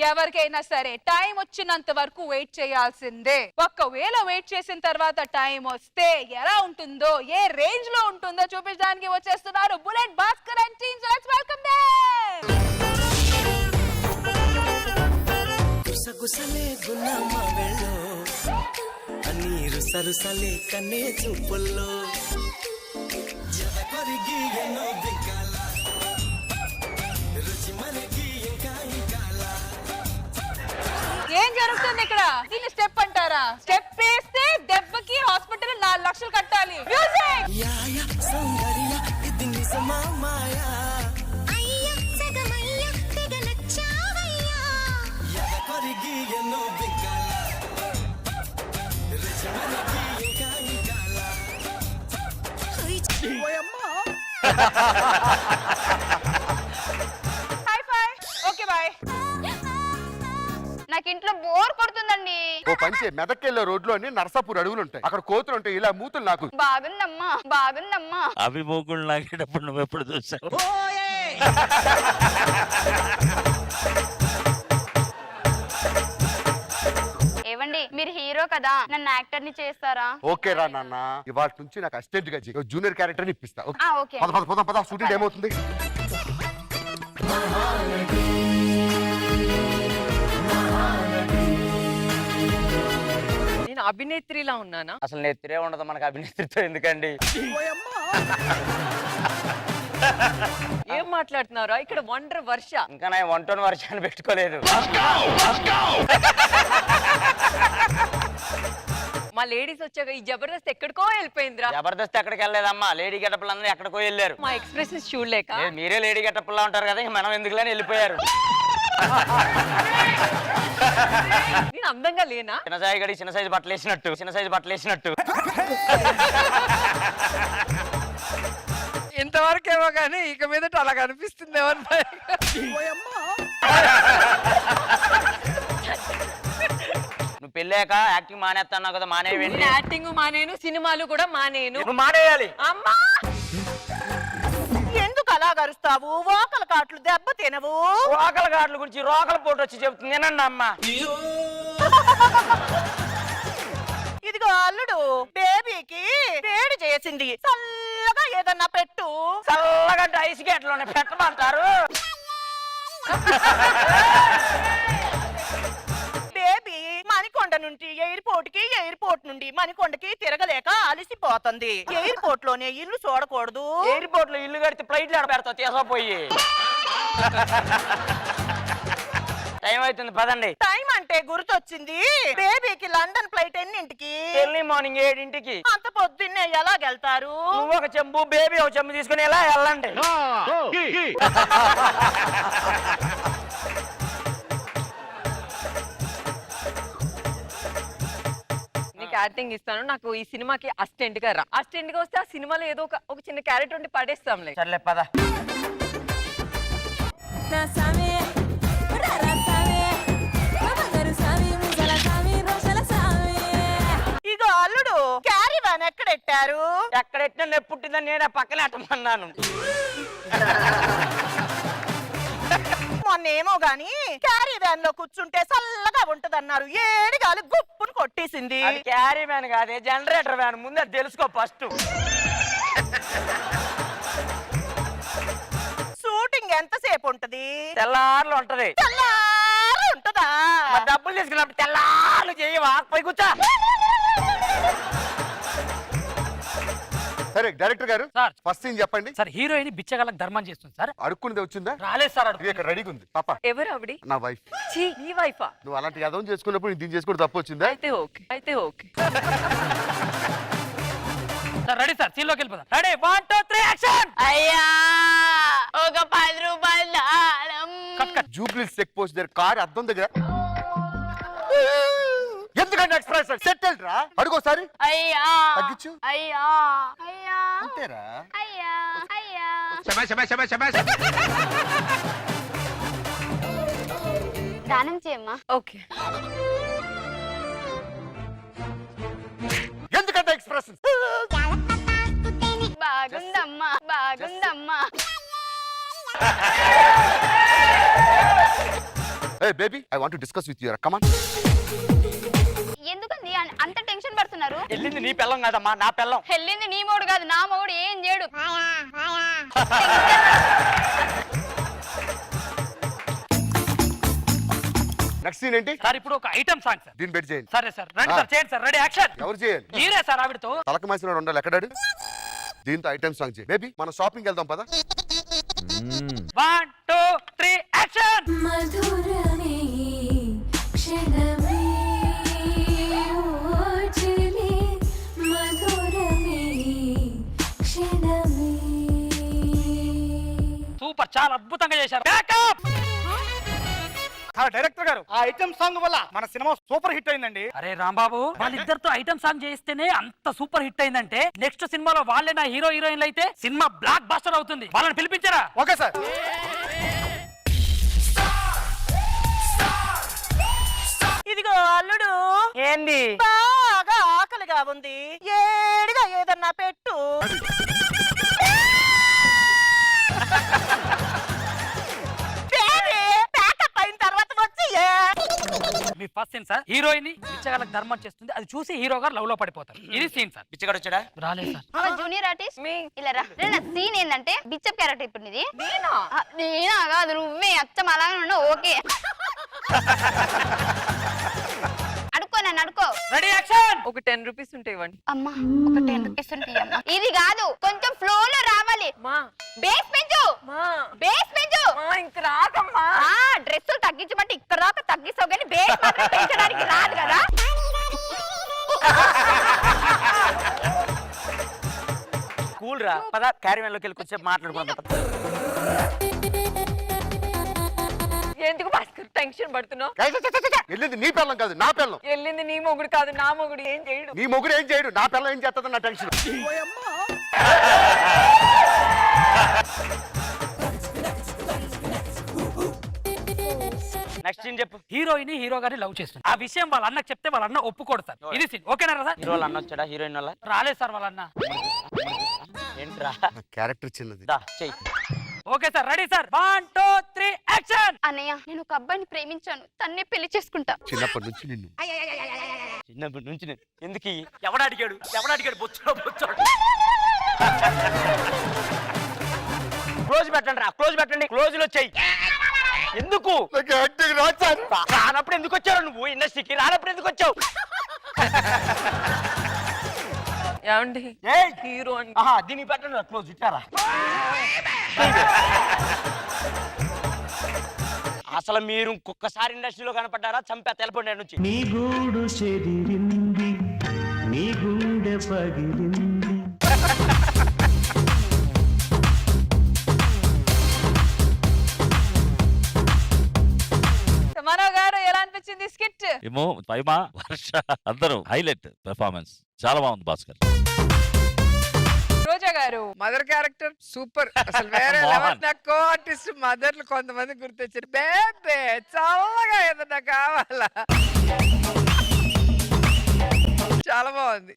ఎవరికైనా సరే టైం వచ్చినంత వరకు వెయిట్ చేయాల్సిందే. ఒకవేళ వెయిట్ చేసిన తర్వాత టైం వస్తే ఎలా ఉంటుందో, ఏ రేంజ్ లో ఉంటుందో చూపించడానికి వచ్చేస్తున్నారు Bullet Bhaskar and team. So let's welcome them. గుసగుసలే గున్నమ్మ వెళ్ళు అన్ని రుసరుసలే కన్నే చూపుల్లో కొరిగి ఎన్నో దిక్కాల రుచి మనకి ఇంకా ఇంకాల. ఏం జరుగుతుంది ఇక్కడ? దీన్ని స్టెప్ అంటారా? స్టెప్ వేస్తే దెబ్బకి హాస్పిటల్ 4 లక్షలు కట్టాలి. మ్యూజిక్ యాయ సౌందర్య ఇది నిజమా మాయా అయ్య సగమయ్య తెగ నచ్చావయ్యా కొరిగి ఎన్నో దిక్కాల రుచి మనకి ఇంకా ఇంకాల. Hi fi. Okay bye. నాకు ఇంట్లో బోర్ కొడుతుందండి. ఓ పంచే మెదక్కెళ్ళే రోడ్లోని నరసాపూర్ అడవులు ఉంటాయి. అక్కడ కోతులు ఉంటాయి. ఇలా మూతులు నాకు బాగుందమ్మా బాగుందమ్మా. అవి మూకులు లాగేటప్పుడు నువ్వెప్పుడు చూసావు? ఏవండి మీరు హీరో కదా, నన్ను యాక్టర్ ని చేస్తారా? ఓకే రా నాన్న, ఇవాళ నుంచి నాకు అసిస్టెంట్ గా చెయ్యి. జూనియర్ క్యారెక్టర్ ఇప్పిస్తా. ఓకే. పద పద పద పద. షూటింగ్ ఏమవుతుంది? నేను అభినేత్రిలా ఉన్నానా? అసలు నెత్తిరే ఉండదు మనకు అభినేత్రితో ఎందుకండి? ఏం మాట్లాడుతున్నారా? ఇక్కడ వండర్ వర్ష. ఇంకా నా 1 వర్షాన్ని పెట్టుకోలేదు. మా లేడీస్ వచ్చాక ఈ జబర్దస్త్ ఎక్కడికో వెళ్ళిపోయిందిరా. జబర్దస్త్ ఎక్కడికి వెళ్ళలేదమ్మా, లేడీ గెటప్లందరూ ఎక్కడికో వెళ్ళారు. మా ఎక్స్ప్రెషన్స్ చూడలేక. మీరే లేడీ గెటప్లా ఉంటారు కదా, మనం ఎందుకులని వెళ్ళిపోయారు. నేను అందంగా లేనా? చిన్న సాయి గడి చిన్న సైజు బట్టలు వేసినట్టు. ఇంతవరకేమో కానీ ఇక మీదట అలా కనిపిస్తుంది. నువ్వు పెళ్ళాక యాక్టింగ్ మానేస్తాను కదా, మానేవేంటి? యాక్టింగ్ మానేను, సినిమాలు కూడా మానేను. నువ్వు మానేయాలి. అమ్మా ఎందుకు అలా గరుస్తావు? ఓకల కాట్లు దెబ్బ తినవు. రోకల గాడ్ల గురించి రోకల పోటు వచ్చి చెప్తుంది నేనండి అమ్మా. ఇదిగో అల్లుడు, బేబీకి వేడి చేసింది, చల్లగా ఏదన్నా పెట్టు. చల్లగా ఐస్ గేట్లోనే పెట్టమంటారు. బేబీ మణికొండ నుండి ఎయిర్పోర్ట్ నుండి మణికొండకి తిరగలేక అలసిపోతుంది. ఎయిర్పోర్ట్ లోనే ఇల్లు చూడకూడదు. ఎయిర్పోర్ట్ లో ఇల్లు కడితే ఫ్లైట్లు ఆడ పెడతావు తీసుకుపోయి. టైం అవుతుంది పదండి. టైం అంటే గుర్తొచ్చింది, బేబీకి లండన్ ఫ్లైట్ ఎన్నింటికి? ఎర్లీ మార్నింగ్ 7 అంత పొద్దున్నే ఎలాగెళ్తారు? నువ్వు ఒక చెంబు, బేబీ ఒక చెంబు తీసుకుని ఎలా వెళ్ళండి. నీకు యాక్టింగ్ ఇస్తాను, నాకు ఈ సినిమాకి అసిస్టెంట్ గా రా. అసిస్టెంట్ గా వస్తే ఆ సినిమాలో ఏదో ఒక చిన్న క్యారెక్టర్ ఉంటే పడేస్తాంలే. సర్లే పద. ఇగో అల్లుడు, క్యారీ వ్యాన్ ఎక్కడెట్టారు? ఎక్కడెట్టినా నొప్పి పుట్టిందని నేను పక్కన ఎట్టమన్నాను. మొన్నేమో గాని క్యారీ వ్యాన్ లో కూర్చుంటే చల్లగా ఉంటదన్నారు, ఏడిగాలి గుప్పును కొట్టేసింది. అది క్యారీ వ్యాన్ కాదే, జనరేటర్ వ్యాన్. ముందే తెలుసుకో ఫస్ట్. షూటింగ్ ఎంతసేపు ఉంటది? తెల్లార్లు ఉంటది. తెల్లారి ఉంటదా? మరి డబ్బులు తీసుకున్నప్పుడు తెల్లార్లు చేయవా? పోయి కూర్చో. సరే డైరెక్టర్ గారు, సార్ ఫస్ట్ సీన్ చెప్పండి. సార్ హీరోయిన్ బిచ్చగాళ్ళకి ధర్మం చేస్తుంది సార్. అడుక్కునేది వచ్చిందా? రాలేదు సార్. ఇది ఇక్కడ రెడీగా ఉంది. పాప ఎవరు ఆవిడి? నా వైఫ్. ఛీ, నీ వైఫా? నువ్వు అలాంటి యదవం చేసుకున్నప్పుడు దీన్ని చేసుకోవడం తప్పు వచ్చిందా? అయితే okay. Sir ready sir, scene లోకి వెళ్ళిపోదాం. రెడీ 1 2 3 యాక్షన్. అయ్యా ఒక 10 రూపాయలు దారం. జూబ్లీ చెక్ పోస్ట్ దగ్గర కారు అద్దం దగ్గర ఎందుకంటే ఎక్స్ప్రెషన్ సెటిల్ రా. అడుగోసారి. అయ్యా తగ్గించు. అయ్యా అయ్యా అంతేరా. అయ్యా అయ్యా. దానం చేయమ్మా. ఓకే. ఎందుకంటే ఎక్స్ప్రెషన్ బాగుందమ్మా. Hey baby, I want to discuss with you. Come on. ఎందుకండి అంత టెన్షన్ పడుతున్నారు? వెళ్ళింది నీ పిల్లం కాదమ్మా, నా పిల్లం. వెళ్ళింది నీ మూడు కాదు, నా మూడు ఏం చేయడు. నెక్స్ట్ సీన్ ఏంటి? సార్ ఇప్పుడు ఒక ఐటమ్ సాంగ్ సార్. దీన్ని బెట్ చేయండి. సరే సార్, రండి సార్, చేయండి సార్. Ready action. ఎవరు చేయాలి? మీరే సార్. ఆవిడతో తలక మాసిన ఉండాలి. ఎక్కడాడు? దీంతో ఐటమ్ సాంగ్ చేయి. బేబీ మనం షాపింగ్ వెళ్దాం పదా. 1 2 3 యాక్షన్. మధురమే క్షణమే ఓచలే మధురమే క్షణమే. సూపర్, చాలా అద్భుతంగా చేశారు. బ్యాకప్. డైరెక్టర్ గారు, ఆ ఐటమ్ సాంగ్ వల్ల మన సినిమా సూపర్ హిట్ అయిందండి. అరే రాంబాబు, వాళ్ళిద్దరితో ఐటమ్ సాంగ్ చేస్తేనే అంత సూపర్ హిట్ అయిందంటే నెక్స్ట్ సినిమాలో వాళ్ళే నా హీరో హీరోయిన్లు అయితే సినిమా బ్లాక్ బస్టర్ అవుతుంది. వాళ్ళని పిలిపించారా? Okay sir. ఇదిగో అల్లుడు, ఏంది? బాగా ఆకలిగా ఉంది, ఏడిగా ఏదన్నా పెట్టు. ప్యాకప్ అయిన తర్వాత వచ్చి మీ ఫస్ట్ సీన్ సార్, హీరోయిన్ బిచ్చగాళ్ళకి ధర్మం చేస్తుంది, అది చూసి హీరో గారు లవ్ లో పడిపోతారు. ఇది సీన్ సార్. పిచ్చగాడు వచ్చాడా? రాలేదు సార్. జూనియర్ ఆర్టిస్ట్ ఇలా రా. సీన్ ఏంటంటే బిచ్చప్ క్యారెక్టర్ ఇప్పుడు ఇది. నేనా? నేనా కాదు, నువ్వే అచ్చం అలాగే ఉన్నావు. ఓకే అడుక్కో, నన్ను అడుక్కో. Ready action. ఒక 10 రూపీస్ ఉంటే ఇవ్వండి. అమ్మా ఒక 10 రూపీస్ ఉంటాయి అమ్మా. ఇది కాదు, కొంచెం ఫ్లో లో రావాలి. మా బేస్ పెంచు, మా బేస్ పెంచు. ఇంక రాదమ్మా. డ్రెస్సులు తగ్గించమంటే ఇక్కడ దాకా తగ్గిస్తావు కానీ బేస్ మాత్రం పెంచడానికి రాదు కదా. కూల్ రా, పద క్యారీవెన్ లోకి వెళ్ళి కొంచెం మాట్లాడుకుందాం. ఎందుకు భాస్కర్ టెన్షన్ పడుతున్నావు? వెళ్ళింది నీ పిల్లం కాదు, నా పిల్లం. వెళ్ళింది నీ మొగుడు కాదు, నా మొగుడు ఏం చేయడు. నీ మొగుడు ఏం చేయడు, నా పిల్లం ఏం చేస్తుంది నా టెన్షన్. నెక్స్ట్ సీన్ చెప్పు. హీరోయిన్ హీరో గారిని లవ్ చేస్తుంది. ఆ విషయం వాళ్ళ అన్నకి చెప్తే వాళ్ళ అన్న ఒప్పుకోడు సార్. ఇది సీన్. ఓకేనా సార్? హీరో అన్న వచ్చాడా? హీరోయిన్ వల్ల రాలేదు సార్ వాళ్ళ అన్న. ఏంట్రా? క్యారెక్టర్ చిన్నది. దా చెయ్యి. Okay sir, ready sir. 1 2 3 action. అన్నయ్య, నేను ఒక అబ్బాయిని ప్రేమించాను, తన్నే పెళ్లి చేసుకుంటా. చిన్నప్పటి నుంచి నిన్ను. చిన్నప్పటి నుంచి నేను ఎందుకు ఎవడు అడిగాడు? ఎవడు అడిగాడు? బొచ్చులో బొచ్చాడు. క్లోజ్ పెట్టండి రా, క్లోజ్ పెట్టండి. క్లోజ్ లో చెయ్యి. ఎందుకు రానప్పుడు ఎందుకు వచ్చావు నువ్వు? ఇండస్ట్రీకి రానప్పుడు ఎందుకు వచ్చావు? ఏమండి హీరో అని దీనికి పెట్టండి క్లోజ్ ఇచ్చారా? అసలు మీరు ఇంకొకసారి ఇండస్ట్రీలో కనపడ్డారా చంపే తెలపండి నుంచి. నీ గూడు చెదిరింది, నీ గుండె పగిలింది. మనో గారు ఎలా అనిపించింది స్కిట్? ఏమో పైమా వర్ష అందరూ హైలైట్ పెర్ఫార్మెన్స్ చాలా బాగుంది భాస్కర్. రోజా గారు మదర్ క్యారెక్టర్ సూపర్ అసలు వేరే లెవెల్. నాకు కో ఆర్టిస్ట్ మదర్లు కొంతమంది గుర్తొచ్చారు. బేబే చల్లగా ఏదన్నా కావాలా, చాలా బాగుంది.